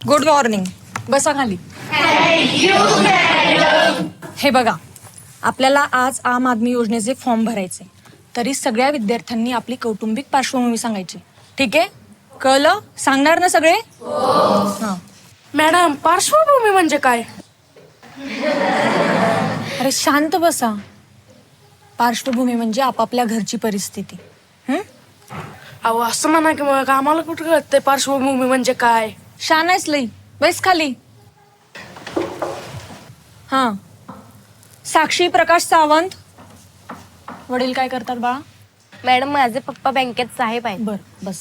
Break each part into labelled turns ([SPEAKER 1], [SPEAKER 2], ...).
[SPEAKER 1] Good morning. बसा खाली. हे बघा, आपल्याला आज आम आदमी योजनेचे फॉर्म भरायचे. तरी सगळ्या विद्यार्थ्यांनी आपली कौटुंबिक पार्श्वभूमी सांगायची. ठीक आहे? कळलं? सांगणार ना सगळे? हां.
[SPEAKER 2] मॅडम, पार्श्वभूमी म्हणजे काय?
[SPEAKER 1] अरे शांत बसा. पार्श्वभूमी म्हणजे आपापल्या घरची परिस्थिती.
[SPEAKER 2] अहो असं म्हणा की मग आम्हाला कुठं कळतंय पार्श्वभूमी म्हणजे काय?
[SPEAKER 1] शान आहेस लई. बैस खाली. हां. साक्षी प्रकाश सावंत. वडील काय करतात बाळा?
[SPEAKER 3] मॅडम, माझे पप्पा बँकेत साहेब आहेत.
[SPEAKER 1] बर, बस.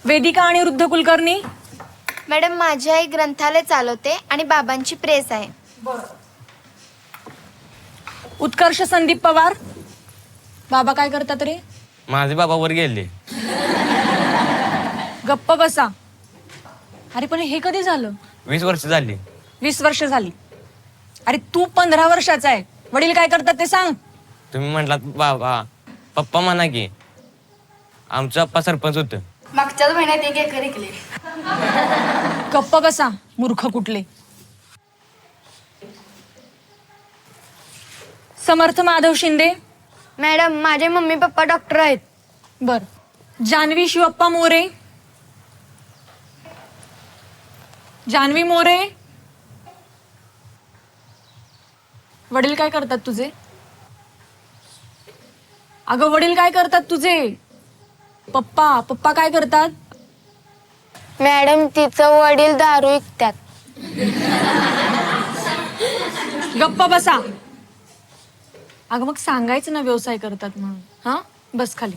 [SPEAKER 1] वेदिका आणि वृद्ध कुलकर्णी.
[SPEAKER 4] मॅडम, माझी आई ग्रंथालय चालवते आणि बाबांची प्रेस आहे.
[SPEAKER 1] उत्कर्ष संदीप पवार. बाबा काय करतात रे?
[SPEAKER 5] माझे बाबा वर गेले.
[SPEAKER 1] गप्प बसा. अरे पण हे कधी झालं?
[SPEAKER 5] 20 वर्ष झाली.
[SPEAKER 1] 20 वर्ष झाली. अरे तू 15 वर्षाचा आहे. वडील काय करतात ते सांग.
[SPEAKER 5] तुम्ही म्हटलात बाबा, पप्पा म्हणा की. आमचं पप्पा सरपंच होतं.
[SPEAKER 2] मागच्याच महिन्यात 1 एकर विकले.
[SPEAKER 1] गप्प बसा मूर्ख कुठले. समर्थ माधव शिंदे.
[SPEAKER 3] मॅडम, माझे मम्मी पप्पा डॉक्टर आहेत.
[SPEAKER 1] बर. जानवी शिवप्पा मोरे. जानवी मोरे. वडील काय करतात तुझे? अगं वडील काय करतात तुझे? पप्पा काय करतात?
[SPEAKER 3] मॅडम, तिचं वडील दारू विकतात.
[SPEAKER 1] गप्पा बसा. अगं मग सांगायचं ना व्यवसाय करतात म्हणून. हा, बस खाली.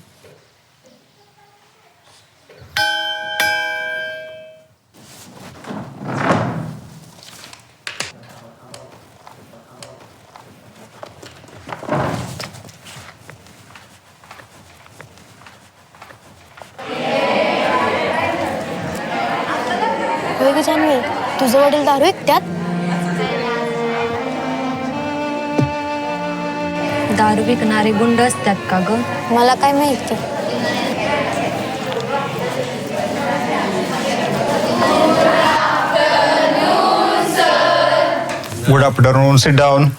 [SPEAKER 3] होय ग जानवी, तुझं वडील दारू विकतात? दारू विकणारे गुंड असतात का ग? मला काय माहिती.
[SPEAKER 6] Good afternoon. Sit down.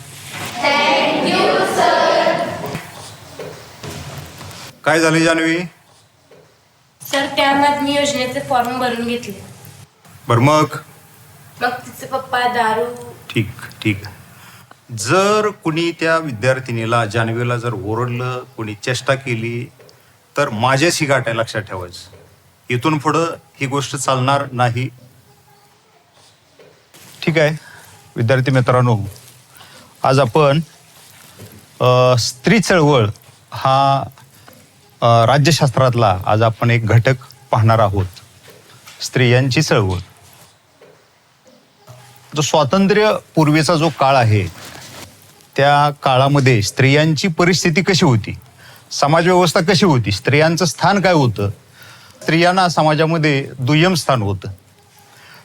[SPEAKER 6] काय झालं जानवी?
[SPEAKER 2] सर, त्या आदमी योजनेचे फॉर्म भरून घेतले.
[SPEAKER 6] बर मग
[SPEAKER 2] तिचे पप्पा दारू.
[SPEAKER 6] ठीक. जर कुणी त्या विद्यार्थिनीला जानवीला जर ओरडलं, कुणी चेष्टा केली, तर माझ्याशी गाठ आहे, लक्षात ठेवायचं. इथून पुढं ही गोष्ट चालणार नाही. ठीक आहे विद्यार्थी मित्रांनो, आज आपण स्त्री चळवळ हा राज्यशास्त्रातला आज आपण एक घटक पाहणार आहोत. स्त्रियांची चळवळ. जो स्वातंत्र्य पूर्वीचा जो काळ आहे, त्या काळामध्ये स्त्रियांची परिस्थिती कशी होती, समाजव्यवस्था कशी होती, स्त्रियांचं स्थान काय होतं. स्त्रियांना समाजामध्ये दुय्यम स्थान होतं.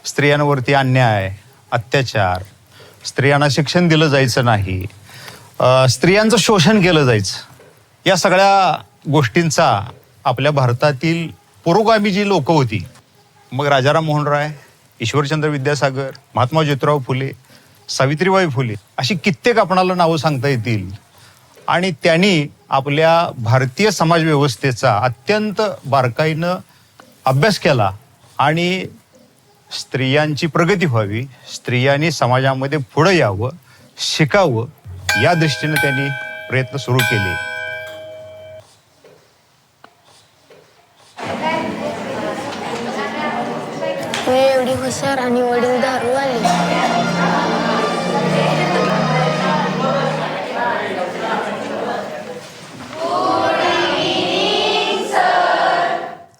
[SPEAKER 6] स्त्रियांवरती अन्याय, अत्याचार, स्त्रियांना शिक्षण दिलं जायचं नाही, स्त्रियांचं शोषण केलं जायचं. या सगळ्या गोष्टींचा आपल्या भारतातील पुरोगामी जी लोक होती, मग राजाराम मोहन राय, ईश्वरचंद्र विद्यासागर, महात्मा ज्योतिराव फुले, सावित्रीबाई फुले, अशी कित्येक आपणाला नावं सांगता येतील. आणि त्यांनी आपल्या भारतीय समाजव्यवस्थेचा अत्यंत बारकाईनं अभ्यास केला आणि स्त्रियांची प्रगती व्हावी, स्त्रियांनी समाजामध्ये पुढे यावं, शिकावं, या दृष्टीने त्यांनी प्रयत्न सुरू केले.
[SPEAKER 3] तू एवढी हुशार आणि वडील दारू आले.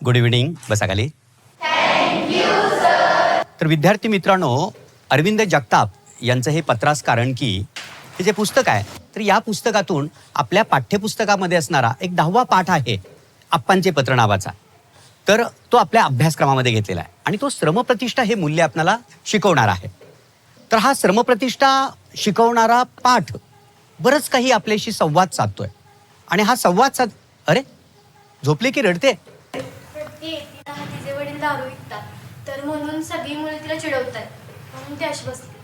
[SPEAKER 7] Good evening. बसा खाली. तर विद्यार्थी मित्रांनो, अरविंद जगताप यांचं हे पत्रास कारण की हे जे पुस्तक आहे, तर या पुस्तकातून आपल्या पाठ्यपुस्तकामध्ये असणारा एक 10वा पाठ आहे आप्पांचे पत्र नावाचा. तर तो आपल्या अभ्यासक्रमामध्ये घेतलेला आहे आणि तो श्रमप्रतिष्ठा हे मूल्य आपल्याला शिकवणार आहे. तर हा श्रमप्रतिष्ठा शिकवणारा पाठ बरंच काही आपल्याशी संवाद साधतोय आणि हा संवाद अरे झोपले की रडते?
[SPEAKER 8] तिचे वडील दारू विकतात, तर म्हणून सगळी मुले तिला चिडवतात, म्हणून ती अशी बसली.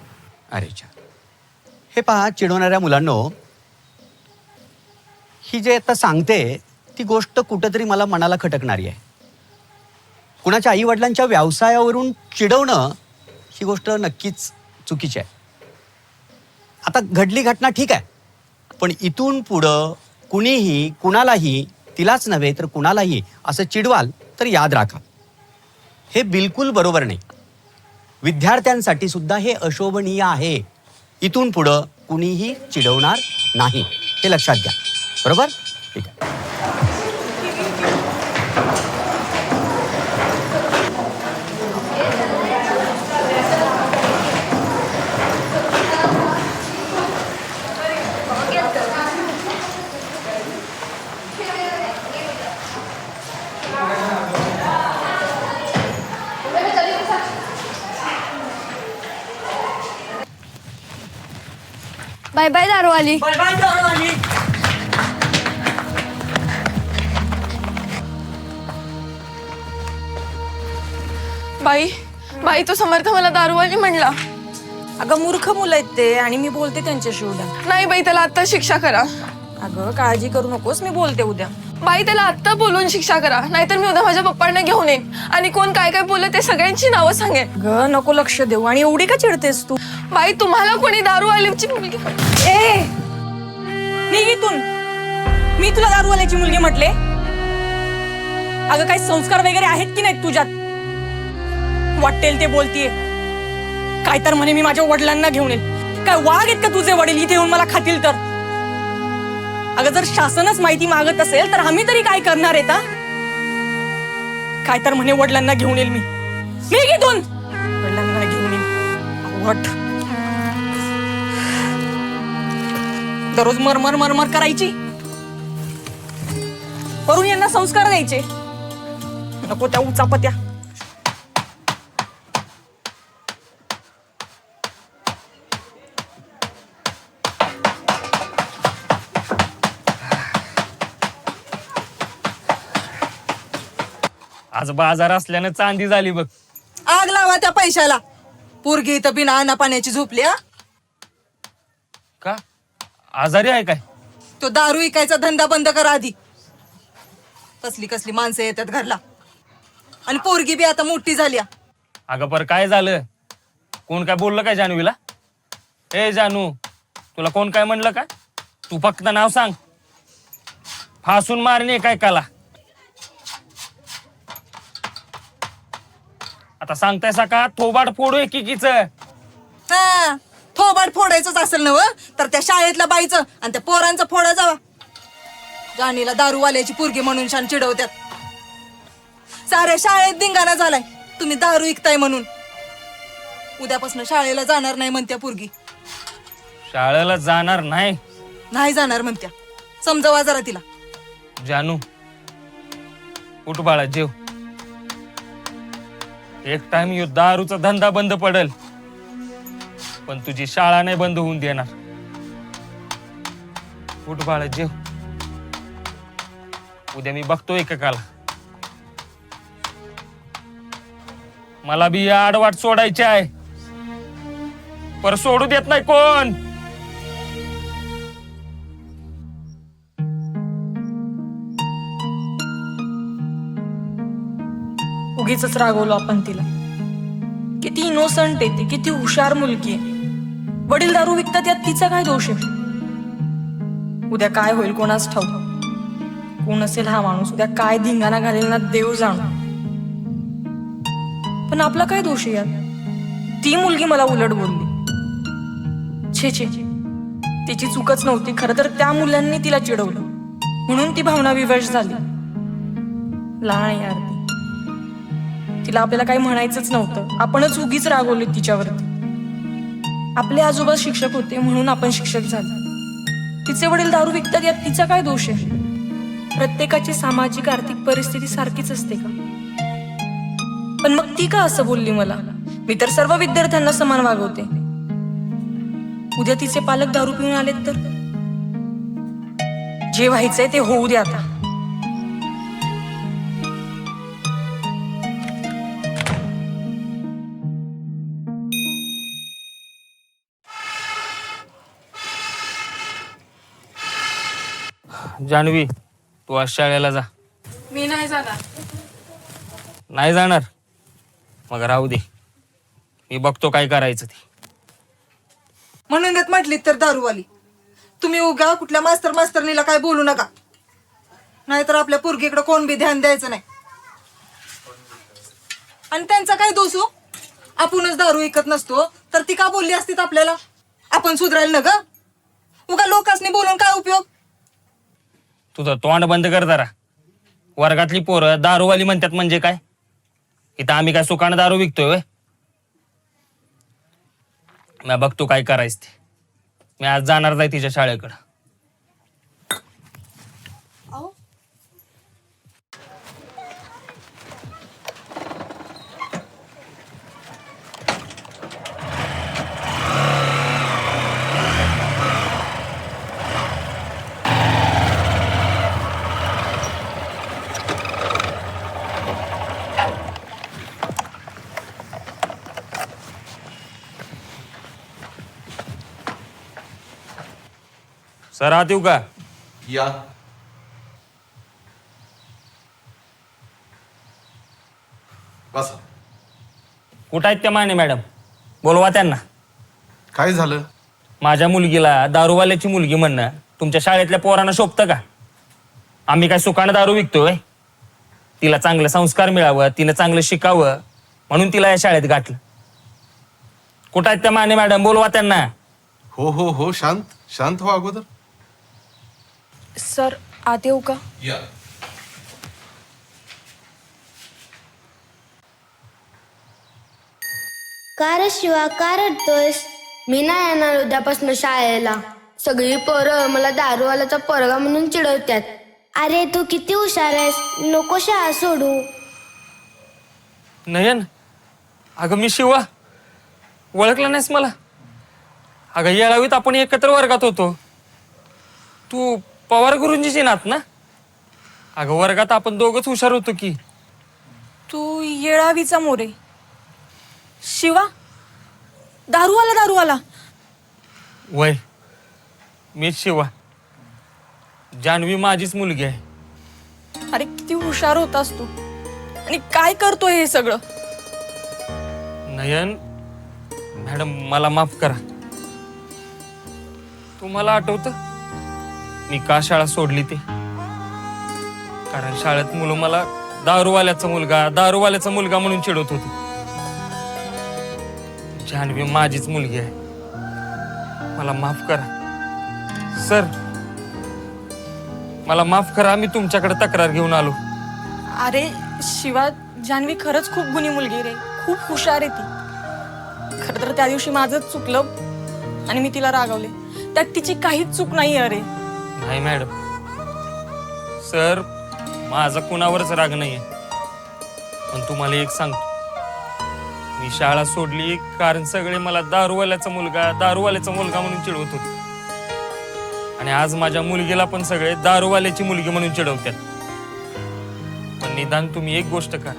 [SPEAKER 7] अरे छान. हे पहा, चिडवणाऱ्या मुलांनो, ही जे आता सांगते ती गोष्ट कुठंतरी मला मनाला खटकणारी आहे. कुणाच्या आई वडिलांच्या व्यवसायावरून चिडवणं ही गोष्ट नक्कीच चुकीची आहे. आता घडली घटना ठीक आहे, पण इथून पुढं कुणीही कुणालाही, तिलाच नव्हे तर कुणालाही असं चिडवाल तर याद राखा, हे बिलकुल बरोबर नाही. विद्यार्थ्यांसाठी सुद्धा हे अशोभनीय आहे. इथून पुढं कुणीही चिडवणार नाही, हे लक्षात घ्या. बरोबर? ठीक आहे.
[SPEAKER 3] बाय बाय दारूवाली.
[SPEAKER 2] बाई तो समर्थ मला दारूवाली म्हणला.
[SPEAKER 1] अगं मूर्ख मुलं आहेत ते आणि मी बोलते त्यांच्याशी उद्या.
[SPEAKER 2] नाही बाई, त्याला आता शिक्षा करा.
[SPEAKER 1] अगं काळजी करू नकोस, मी बोलते उद्या.
[SPEAKER 2] बाई, त्याला आत्ता बोलून शिक्षा करा, नाहीतर मी उद्या माझ्या पप्पांना घेऊन येईन आणि कोण काय काय बोललं ते सगळ्यांची नावं सांगेन.
[SPEAKER 1] ग नको लक्ष देऊ. आणि एवढी का चिडतेस तू?
[SPEAKER 2] बाई, तुम्हाला कोणी दारूवालीची मुलगी
[SPEAKER 1] ए निघ इथून. मी तुला दारूवाल्याची मुलगी म्हटले? अगं काही संस्कार वगैरे आहेत की नाहीत तुझ्यात? वाटेल ते बोलतीये. काय तर म्हणे मी माझ्या वडिलांना घेऊन येईल. काय वाघ आहेत का तुझे वडील इथे येऊन मला खातील तर? अगं जर शासनच माहिती मागत असेल तर आम्ही तरी काय करणार आहे? काय तर म्हणे वडिलांना घेऊन येईल मी. इथून वडिलांना घेऊन येईल. वट दररोज मरमर मरमर करायची, वरून यांना संस्कार द्यायचे. नको त्या उचापत्या.
[SPEAKER 5] आज बाजार असल्यानं चांदी झाली बघ.
[SPEAKER 9] आग लावा त्या पैशाला. पोरगी इथं बिना अन्ना पाण्याची झोपली.
[SPEAKER 5] का आजारी आहे काय?
[SPEAKER 9] तो दारू विकायचा धंदा बंद करा आधी. कसली कसली माणसं येतात घरला. आणि पोरगी बी आता मोठी झाली.
[SPEAKER 5] अगं पर काय झालं? कोण काय बोललं काय जानवीला? ए जानू, तुला कोण काय म्हणलं काय? तू फक्त नाव सांग. फासून मारणे काय काला? आता सांगतायसा का थोबाड फोडू एकीच?
[SPEAKER 9] हा, थोबाड फोडायचंच असेल ना तर त्या शाळेतल्या बाईचं आणि त्या पोरांचं फोडा जावा. जाणीला दारूवाल्याची पोरगी म्हणून शान चिडवत्यात. साऱ्या शाळेत धिंगाणा झालाय तुम्ही दारू विकताय म्हणून. उद्यापासून शाळेला जाणार नाही म्हणत्या पोरगी.
[SPEAKER 5] शाळेला जाणार नाही?
[SPEAKER 9] नाही जाणार म्हणत्या. समजावा जरा तिला.
[SPEAKER 5] जानू उठ बाळा, जेव. एक टाइम यो दारूचा धंदा बंद पडेल, पण तुझी शाळा नाही बंद होऊन देणार. उठ बाळा, जेव. उद्या मी बघतो एकेकाला. मला बी या आडवाट सोडायची आहे, पर सोडू देत नाही कोण.
[SPEAKER 1] उगीच रागवलो आपण तिला. किती इनोसंट आहे ती, किती हुशार मुलगी आहे. वडील दारू विकतात यात तिचा काय दोष आहे? उद्या काय होईल कोणास ठाऊक. कोण असेल हा माणूस, उद्या काय धिंगाणा घालेल ना देव जाणो. पण आपला काय दोष आहे यात? ती मुलगी मला उलट बोलली. छे छे, तिची चूकच नव्हती. खरं तर त्या मुलांनी तिला चिडवलं म्हणून ती भावना विवश झाली. लहान यार तिला आपल्याला काही म्हणायचंच नव्हतं. आपणच उगीच रागवले तिच्यावरती. आपले आजोबा शिक्षक होते म्हणून आपण शिक्षक झालो. तिचे वडील दारू विकतात यात तिचा काय दोष आहे? प्रत्येकाची सामाजिक आर्थिक परिस्थिती सारखीच असते का? पण मग ती का असं बोलली मला? मी तर सर्व विद्यार्थ्यांना समान वागवते. उद्या तिचे पालक दारू पिऊन आलेत तर? जे व्हायचंय ते होऊ दे आता.
[SPEAKER 5] जान्हवी, तू आज शाळेला जा.
[SPEAKER 2] मी नाही जाणार.
[SPEAKER 5] नाही जाणार? मग राहू दे, मी बघतो काय करायचं ते.
[SPEAKER 9] म्हणून म्हटली तर दारूवाली. तुम्ही उगा कुठल्या मास्तरनीला काय बोलू नका, नाहीतर आपल्या पोरगीकडे कोण बी ध्यान द्यायचं नाही. आणि त्यांचा काय दोष हो? आपणच दारू विकत नसतो तर ती का बोलली असतीत आपल्याला? आपण सुधरायला ना ग? उगा लोकांनी बोलून काय उपयोग?
[SPEAKER 5] तुझं तोंड बंद कर जरा. वर्गातली पोरं दारूवाली म्हणतात म्हणजे काय? इथं आम्ही काय सुकानं दारू विकतोय व्हय? मी बघतो काय करायचं ते. मी आज जाणार नाही तिच्या शाळेकडं. सर आत येऊ का?
[SPEAKER 10] या. बसा.
[SPEAKER 5] कुठं आहेत त्या माने मॅडम? बोलवा त्यांना.
[SPEAKER 10] काय झालं?
[SPEAKER 5] माझ्या मुलगीला दारूवाल्याची मुलगी म्हणणं तुमच्या शाळेतल्या पोरांना शोभतं का? आम्ही काय सुकानं दारू विकतोय? तिला चांगलं संस्कार मिळावं, तिनं चांगलं शिकावं म्हणून तिला या शाळेत गाठलं. कुठं आहेत त्या माने मॅडम? बोलवा त्यांना.
[SPEAKER 10] हो हो हो, शांत शांत हो अगोदर.
[SPEAKER 1] सर आत येऊ का?
[SPEAKER 10] या.
[SPEAKER 8] का रे शिवा, का रडतोयस? मी नाही येणार उद्यापासून शाळेला. सगळी पोरं मला दारूवाल्याचा पोरगा म्हणून चिडवतात. अरे तू किती हुशार आहेस, नको शाळा सोडू.
[SPEAKER 5] नयन, अगं मी शिवा. ओळखलं नाहीस मला? अगं येळावीत आपण एकत्र वर्गात होतो. तू पवार गुरुजीची नात ना? अगं वर्गात आपण दोघंच हुशार होतो की.
[SPEAKER 1] तू येळावीचा मोरे. शिवा, दारूवाला.
[SPEAKER 5] वय, मीच शिवा. जान्हवी माझीच मुलगी आहे.
[SPEAKER 1] अरे किती हुशार होतास तू, आणि काय करतोय हे सगळं?
[SPEAKER 5] नयन मॅडम, मला माफ करा. तुम्हाला आठवतं मी का शाळा सोडली ते? कारण शाळेत मुलं मला दारूवाल्याचा मुलगा म्हणून चिडवत होती. जान्हवी माझीच मुलगी आहे. मला माफ करा सर, मला माफ करा. मी तुमच्याकडे तक्रार घेऊन आलो.
[SPEAKER 1] अरे शिवा, जान्हवी खरंच खूप गुणी मुलगी रे, खूप हुशार आहे ती. खरं तर त्या दिवशी माझंच चुकलं आणि मी तिला रागवले. त्यात तिची काहीच चूक नाही. अरे
[SPEAKER 5] नाही मॅडम, सर माझा कुणावरच राग नाहीये. पण तुम्हाला एक सांगतो, मी शाळा सोडली कारण सगळे मला दारूवाल्याचा मुलगा म्हणून चिडवत होते. आणि आज माझ्या मुलगीला पण सगळे दारूवाल्याची मुलगी म्हणून चिडवतात. पण निदान तुम्ही एक गोष्ट करा,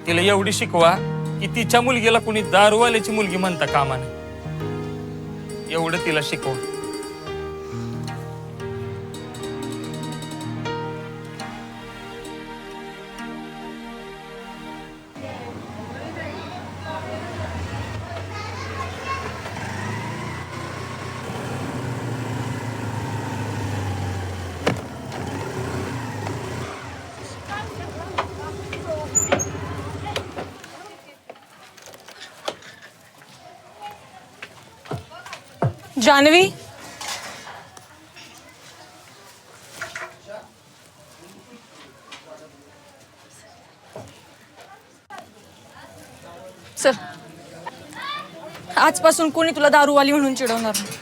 [SPEAKER 5] तिला एवढी शिकवा की तिच्या मुलगीला कुणी दारूवाल्याची मुलगी म्हणता कामा नये. एवढं तिला शिकवा.
[SPEAKER 1] जान्हवी, चल, आजपासून कोणी तुला दारूवाली म्हणून चिडवणार नाही.